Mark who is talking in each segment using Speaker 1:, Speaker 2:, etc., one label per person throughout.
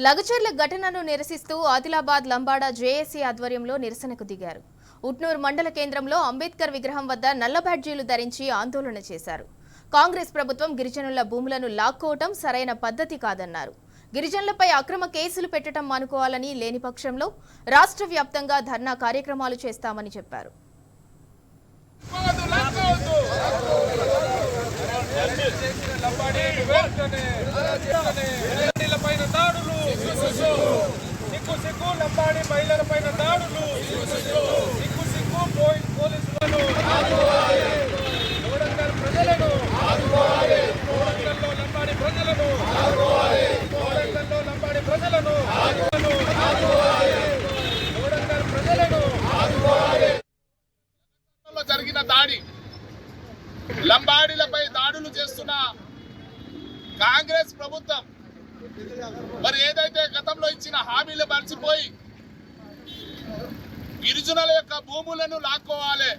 Speaker 1: లగచర్ల ఘటనను నిరసిస్తూ ఆదిలాబాద్ లంబాడ జేఏసీ ఆధ్వర్యంలో నిరసనకు దిగారు. ఉట్నూరు మండల కేంద్రంలో అంబేద్కర్ విగ్రహం వద్ద నల్ల బ్యాడ్జీలు ధరించి ఆందోళన చేశారు. కాంగ్రెస్ ప్రభుత్వం గిరిజనుల భూములను లాక్కోవటం సరైన పద్ధతి కాదన్నారు. గిరిజనులపై అక్రమ కేసులు పెట్టడం మానుకోవాలని, లేని పక్షంలో రాష్ట్ర వ్యాప్తంగా ధర్నా కార్యక్రమాలు చేస్తామని చెప్పారు.
Speaker 2: లంబాడి మహిళలపైన దాడులు, సిగ్గు పోలీసులను, ప్రజలను, లంబాడి ప్రజలను, లంబాడి ప్రజలను, జరిగిన దాడి, లంబాడీలపై దాడులు చేస్తున్న కాంగ్రెస్ ప్రభుత్వం మరి ఏదైతే గతంలో ఇచ్చిన హామీలు మర్చిపోయి గిరిజనుల యొక్క భూములను లాక్కోవాలి,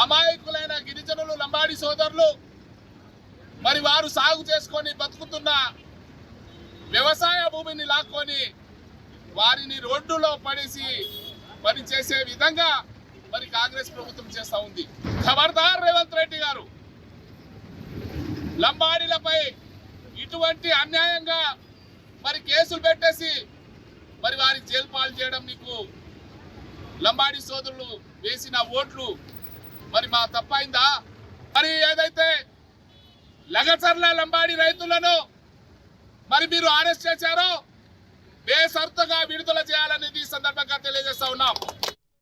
Speaker 2: అమాయకులైన గిరిజనులు లంబాడి సోదరులు మరి వారు సాగు చేసుకొని బతుకుతున్న వ్యవసాయ భూమిని లాక్కొని వారిని రోడ్డులో పడేసి పని చేసే విధంగా మరి కాంగ్రెస్ ప్రభుత్వం చేస్తూ ఉంది. ఖబర్దార్ రేవంత్ రెడ్డి గారు, లంబాడీలపై ఇటువంటి అన్యాయంగా మరి కేసులు పెట్టేసి మరి వారి జైలు పాలు చేయడం, నీకు లంబాడీ సోదరులు వేసిన ఓట్లు మరి మా తప్పైందా? మరి ఏదైతే లగచర్ల లంబాడీ రైతులను మరి మీరు అరెస్ట్ చేశారో బేషరతుగా విడుదల చేయాలనేది ఈ సందర్భంగా తెలియజేస్తా ఉన్నాం.